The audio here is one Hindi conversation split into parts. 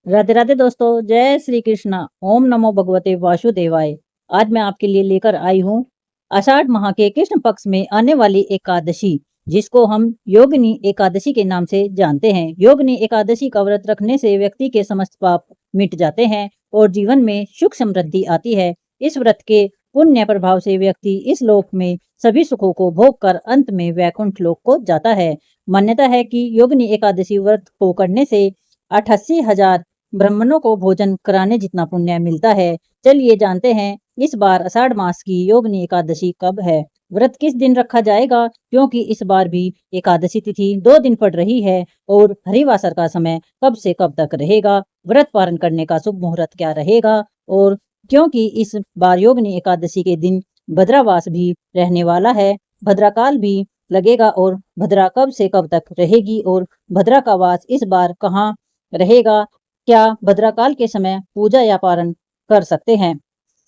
राधे राधे दोस्तों, जय श्री कृष्णा। ओम नमो भगवते वासुदेवाय। आज मैं आपके लिए लेकर आई हूँ आषाढ़ माह के कृष्ण पक्ष में आने वाली एकादशी, जिसको हम योगिनी एकादशी के नाम से जानते हैं। योगिनी एकादशी का व्रत रखने से व्यक्ति के समस्त पाप मिट जाते हैं और जीवन में सुख समृद्धि आती है। इस व्रत के पुण्य प्रभाव से व्यक्ति इस लोक में सभी सुखों को भोग कर अंत में वैकुंठ लोक को जाता है। मान्यता है कि योगिनी एकादशी व्रत को करने से 88,000 ब्राह्मणों को भोजन कराने जितना पुण्य मिलता है। चलिए जानते हैं इस बार आषाढ़ मास की योगिनी एकादशी कब है, व्रत किस दिन रखा जाएगा, क्योंकि इस बार भी एकादशी तिथि 2 दिन पड़ रही है और हरिवासर का समय कब से कब तक रहेगा, व्रत पारण करने का शुभ मुहूर्त क्या रहेगा। और क्योंकि इस बार योगिनी एकादशी के दिन भद्रावास भी रहने वाला है, भद्राकाल भी लगेगा और भद्रा कब से कब तक रहेगी और भद्रा का वास इस बार कहाँ रहेगा, क्या भद्राकाल के समय पूजा या पारण कर सकते हैं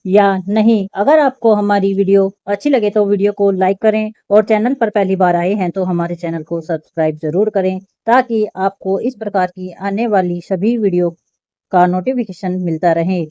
या नहीं। अगर आपको हमारी वीडियो अच्छी लगे तो वीडियो को लाइक करें और चैनल पर पहली बार आए हैं तो हमारे चैनल को सब्सक्राइब जरूर करें, ताकि आपको इस प्रकार की आने वाली सभी वीडियो का नोटिफिकेशन मिलता रहे।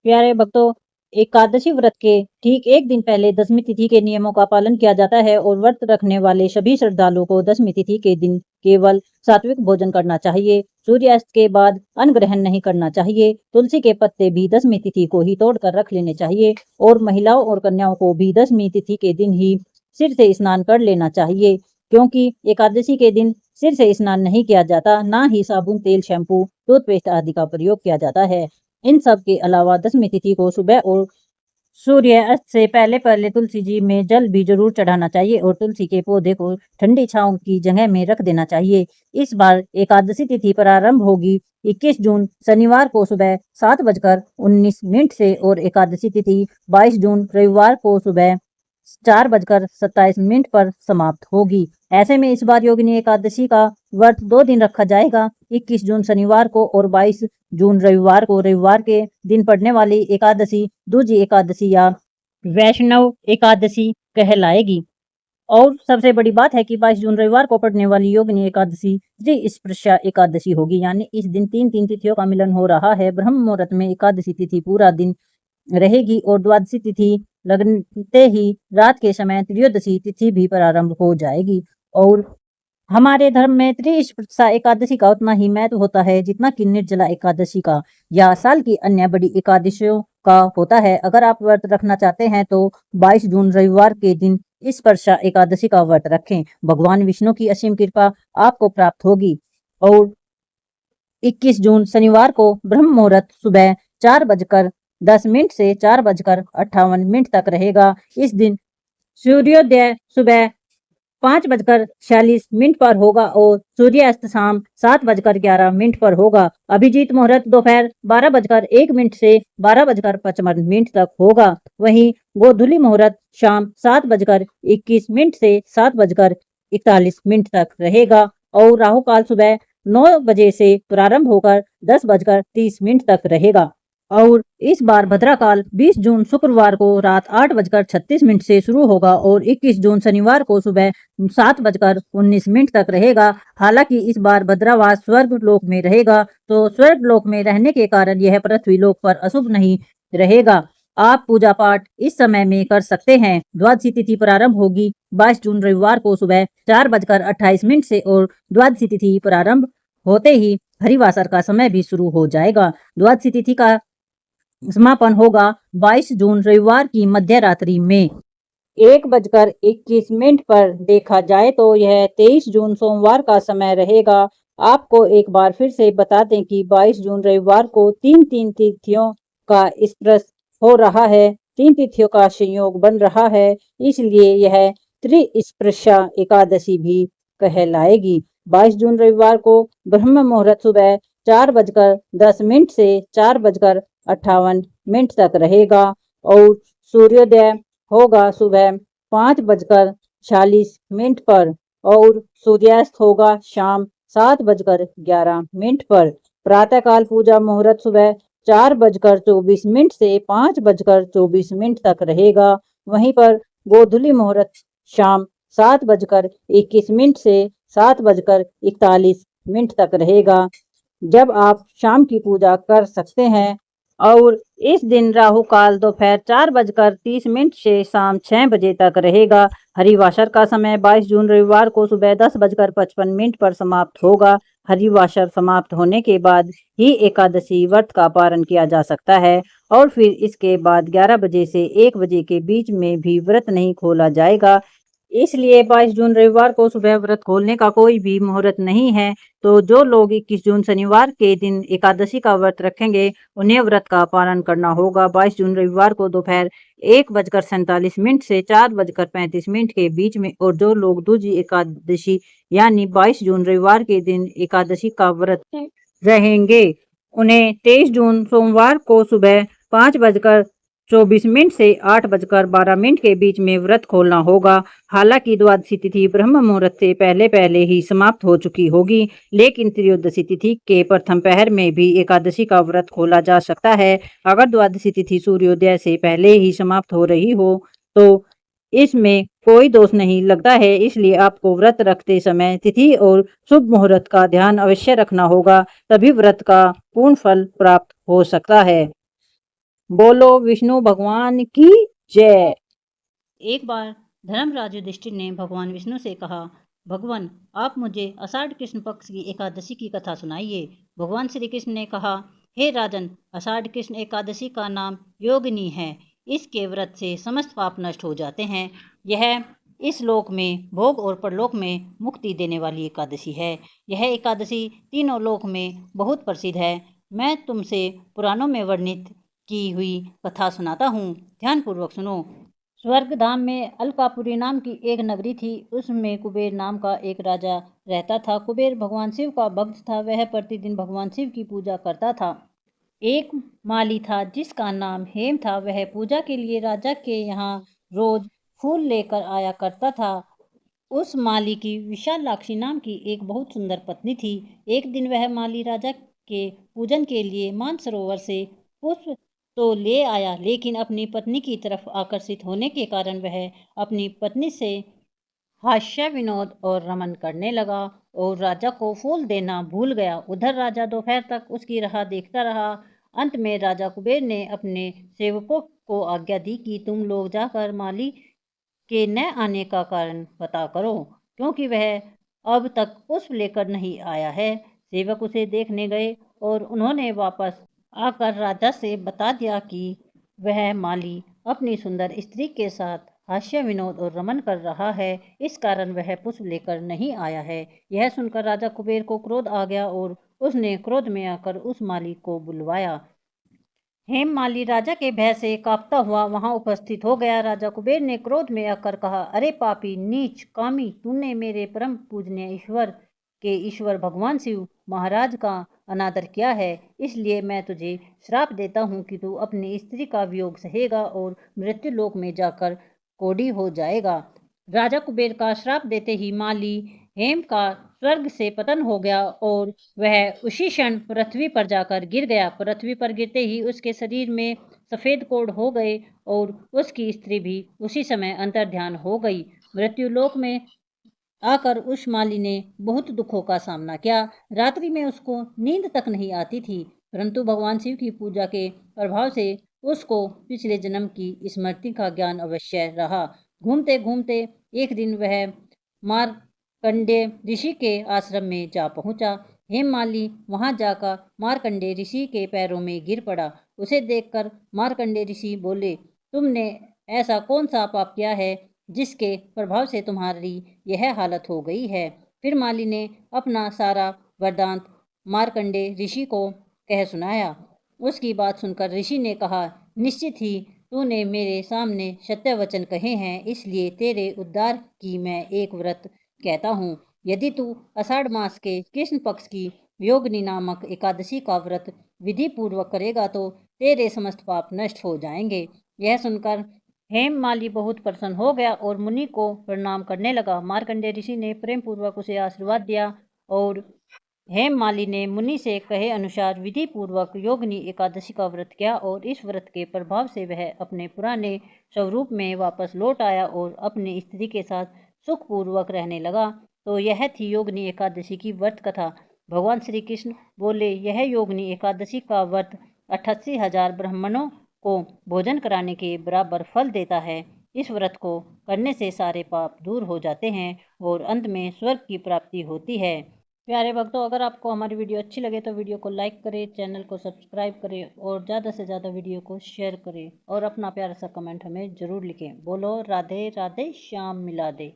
प्यारे भक्तों, एकादशी व्रत के ठीक एक दिन पहले दशमी तिथि के नियमों का पालन किया जाता है और व्रत रखने वाले सभी श्रद्धालुओं को दशमी तिथि के दिन केवल सात्विक भोजन करना चाहिए। सूर्यास्त के बाद अन्न ग्रहण नहीं करना चाहिए। तुलसी के पत्ते भी दशमी तिथि को ही तोड़कर रख लेने चाहिए और महिलाओं और कन्याओं को भी दशमी तिथि के दिन ही सिर से स्नान कर लेना चाहिए, क्योंकि एकादशी के दिन सिर से स्नान नहीं किया जाता, ना ही साबुन, तेल, शैम्पू, टूथपेस्ट आदि का प्रयोग किया जाता है। इन सब के अलावा दशमी तिथि को सुबह और सूर्य अस्त से पहले पहले तुलसी जी में जल भी जरूर चढ़ाना चाहिए और तुलसी के पौधे को ठंडी छांव की जगह में रख देना चाहिए। इस बार एकादशी तिथि प्रारंभ होगी 21 जून शनिवार को सुबह 7:19 से और एकादशी तिथि 22 जून रविवार को सुबह 4:27 पर समाप्त होगी। ऐसे में इस बार योगिनी एकादशी का व्रत 2 दिन रखा जाएगा, 21 जून शनिवार को और 22 जून रविवार को। रविवार के दिन पड़ने वाली एकादशी दूजी एकादशी या वैष्णव एकादशी कहलाएगी। और सबसे बड़ी बात है कि 22 जून रविवार को पड़ने वाली योगिनी एकादशी स्पृशा एकादशी होगी, यानी इस दिन तीन तिथियों का मिलन हो रहा है। ब्रह्म मुहूर्त में एकादशी तिथि पूरा दिन रहेगी और द्वादशी तिथि लगते ही रात के समय त्रयोदशी तिथि भी प्रारंभ हो जाएगी। और हमारे धर्म में त्रिस्पर्शा एकादशी का उतना ही महत्व होता है जितना कि निर्जला एकादशी का या साल की अन्य बड़ी एकादशियों का होता है। अगर आप व्रत रखना चाहते हैं तो 22 जून रविवार के दिन स्पर्शा एकादशी का व्रत रखें। भगवान विष्णु की असीम कृपा आपको प्राप्त होगी। और 21 जून शनिवार को ब्रह्म मुहूर्त सुबह 4:10 से 4:58 तक रहेगा। इस दिन सूर्योदय सुबह 5:46 पर होगा और सूर्यास्त शाम 7:11 पर होगा। अभिजीत मुहूर्त दोपहर 12:01 से 12:55 तक होगा। वहीं गोधूली मुहूर्त शाम 7:21 से 7:41 तक रहेगा और राहु काल सुबह 9 बजे से प्रारंभ होकर 10:30 तक रहेगा। और इस बार भद्राकाल 20 जून शुक्रवार को रात 8:36 से शुरू होगा और 21 जून शनिवार को सुबह 7:19 तक रहेगा। हालांकि इस बार भद्रावास स्वर्ग लोक में रहेगा, तो स्वर्ग लोक में रहने के कारण यह पृथ्वी लोक पर अशुभ नहीं रहेगा। आप पूजा पाठ इस समय में कर सकते हैं। द्वादशी तिथि प्रारंभ होगी 22 जून रविवार को सुबह 4:28 से और द्वादशी तिथि प्रारंभ होते ही हरिवासर का समय भी शुरू हो जाएगा। द्वादशी तिथि का समापन होगा 22 जून रविवार की मध्य रात्रि में 1:21 पर। देखा जाए तो यह 23 जून सोमवार का समय रहेगा। आपको एक बार फिर से बता दें कि 22 जून रविवार को तीन तिथियों का स्पर्श हो रहा है, 3 तिथियों का संयोग बन रहा है, इसलिए यह त्रिस्पर्शा एकादशी भी कहलाएगी। 22 जून रविवार को ब्रह्म मुहूर्त सुबह 4:10 से 4:58 तक रहेगा और सूर्योदय होगा सुबह 5:46 पर और सूर्यास्त होगा शाम 7:11 पर। प्रातःकाल पूजा मुहूर्त सुबह 4:24 से 5:24 तक रहेगा। वहीं पर गोधूली मुहूर्त शाम 7:21 से 7:41 तक रहेगा। जब आप शाम की पूजा कर सकते हैं। और इस दिन राहु काल दोपहर 4:30 से शाम 6 बजे तक रहेगा। हरिवासर का समय 22 जून रविवार को सुबह 10:55 पर समाप्त होगा। हरिवासर समाप्त होने के बाद ही एकादशी व्रत का पारण किया जा सकता है और फिर इसके बाद 11 बजे से 1 बजे के बीच में भी व्रत नहीं खोला जाएगा। इसलिए 22 जून रविवार को सुबह व्रत खोलने का कोई भी मुहूर्त नहीं है। तो जो लोग 21 जून शनिवार के दिन एकादशी का व्रत रखेंगे, उन्हें व्रत का पालन करना होगा। 22 जून रविवार को दोपहर 1:47 से 4:35 के बीच में। और जो लोग दूजी एकादशी यानी 22 जून रविवार के दिन एकादशी का व्रत रहेंगे, उन्हें 23 जून सोमवार को सुबह 5:24 से 8:12 के बीच में व्रत खोलना होगा। हालांकि द्वादशी तिथि ब्रह्म मुहूर्त से पहले पहले ही समाप्त हो चुकी होगी, लेकिन त्रयोदशी तिथि के प्रथम पहर में भी एकादशी का व्रत खोला जा सकता है। अगर द्वादशी तिथि सूर्योदय से पहले ही समाप्त हो रही हो तो इसमें कोई दोष नहीं लगता है। इसलिए आपको व्रत रखते समय तिथि और शुभ मुहूर्त का ध्यान अवश्य रखना होगा, तभी व्रत का पूर्ण फल प्राप्त हो सकता है। बोलो विष्णु भगवान की जय। एक बार धर्मराज युधिष्ठिर ने भगवान विष्णु से कहा, भगवान आप मुझे आषाढ़ कृष्ण पक्ष की एकादशी की कथा सुनाइए। भगवान श्री कृष्ण ने कहा, हे राजन, आषाढ़ कृष्ण एकादशी का नाम योगिनी है। इसके व्रत से समस्त पाप नष्ट हो जाते हैं। यह इस लोक में भोग और परलोक में मुक्ति देने वाली एकादशी है। यह एकादशी तीनों लोक में बहुत प्रसिद्ध है। मैं तुमसे पुराणों में वर्णित की हुई कथा सुनाता हूँ, ध्यानपूर्वक सुनो। स्वर्गधाम में अलकापुरी नाम की एक नगरी थी। उसमें कुबेर नाम का एक राजा रहता था। कुबेर भगवान शिव का भक्त था। वह प्रतिदिन भगवान शिव की पूजा करता था। एक माली था जिसका नाम हेम था। वह पूजा के लिए राजा के यहाँ रोज फूल लेकर आया करता था। उस माली की विशालाक्षी नाम की एक बहुत सुंदर पत्नी थी। एक दिन वह माली राजा के पूजन के लिए मानसरोवर से पुष्प तो ले आया, लेकिन अपनी पत्नी की तरफ आकर्षित होने के कारण वह अपनी पत्नी से हास्य विनोद और रमन करने लगा और राजा को फूल देना भूल गया। उधर राजा दोपहर तक उसकी राह देखता रहा। अंत में राजा कुबेर ने अपने सेवकों को आज्ञा दी कि तुम लोग जाकर माली के न आने का कारण पता करो, क्योंकि वह अब तक पुष्प लेकर नहीं आया है। सेवक उसे देखने गए और उन्होंने वापस आकर राजा से बता दिया कि वह माली अपनी सुंदर स्त्री के साथ हास्य विनोद और रमन कर रहा है, इस कारण वह पुष्प लेकर नहीं आया है। यह सुनकर राजा कुबेर को क्रोध आ गया और उसने क्रोध में आकर उस माली को बुलवाया। हेममाली राजा के भय से कांपता हुआ वहां उपस्थित हो गया। राजा कुबेर ने क्रोध में आकर कहा, अरे पापी नीच कामी, तूने मेरे परम पूजनीय ईश्वर भगवान शिव महाराज का अनादर किया है। इसलिए मैं तुझे श्राप देता हूँ कि तू अपनी स्त्री का वियोग सहेगा और मृत्यु लोक में जाकर कोढ़ी हो जाएगा। राजा कुबेर का श्राप देते ही माली हेम का स्वर्ग से पतन हो गया और वह उसी क्षण पृथ्वी पर जाकर गिर गया। पृथ्वी पर गिरते ही उसके शरीर में सफेद कोढ़ हो गए और उसकी स्त्री भी उसी समय अंतर्ध्यान हो गई। मृत्यु लोक में आकर उस माली ने बहुत दुखों का सामना किया। रात्रि में उसको नींद तक नहीं आती थी, परंतु भगवान शिव की पूजा के प्रभाव से उसको पिछले जन्म की स्मृति का ज्ञान अवश्य रहा। घूमते घूमते एक दिन वह मार्कंडेय ऋषि के आश्रम में जा पहुंचा। हेममाली वहां जाकर मार्कंडेय ऋषि के पैरों में गिर पड़ा। उसे देखकर मार्कंडेय ऋषि बोले, तुमने ऐसा कौन सा पाप किया है जिसके प्रभाव से तुम्हारी यह हालत हो गई है। फिर माली ने अपना सारा वृतांत मार्कंडेय ऋषि को कह सुनाया। उसकी बात सुनकर ऋषि ने कहा, निश्चित ही तूने मेरे सामने सत्य वचन कहे हैं, इसलिए तेरे उद्धार की मैं एक व्रत कहता हूँ। यदि तू आषाढ़ मास के कृष्ण पक्ष की योगिनी नामक एकादशी का व्रत विधि पूर्वक करेगा तो तेरे समस्त पाप नष्ट हो जाएंगे। यह सुनकर हेममाली बहुत प्रसन्न हो गया और मुनि को प्रणाम करने लगा। मार्कंडेय ऋषि ने प्रेम पूर्वक उसे आशीर्वाद दिया और हेममाली ने मुनि से कहे अनुसार विधि पूर्वक योगिनी एकादशी का व्रत किया और इस व्रत के प्रभाव से वह अपने पुराने स्वरूप में वापस लौट आया और अपनी स्त्री के साथ सुखपूर्वक रहने लगा। तो यह थी योगिनी एकादशी की व्रत कथा। भगवान श्री कृष्ण बोले, यह योगिनी एकादशी का व्रत 88,000 ब्राह्मणों को भोजन कराने के बराबर फल देता है। इस व्रत को करने से सारे पाप दूर हो जाते हैं और अंत में स्वर्ग की प्राप्ति होती है। प्यारे भक्तों, अगर आपको हमारी वीडियो अच्छी लगे तो वीडियो को लाइक करें, चैनल को सब्सक्राइब करें और ज़्यादा से ज़्यादा वीडियो को शेयर करें और अपना प्यारा सा कमेंट हमें ज़रूर लिखें। बोलो राधे राधे, श्याम मिला दे।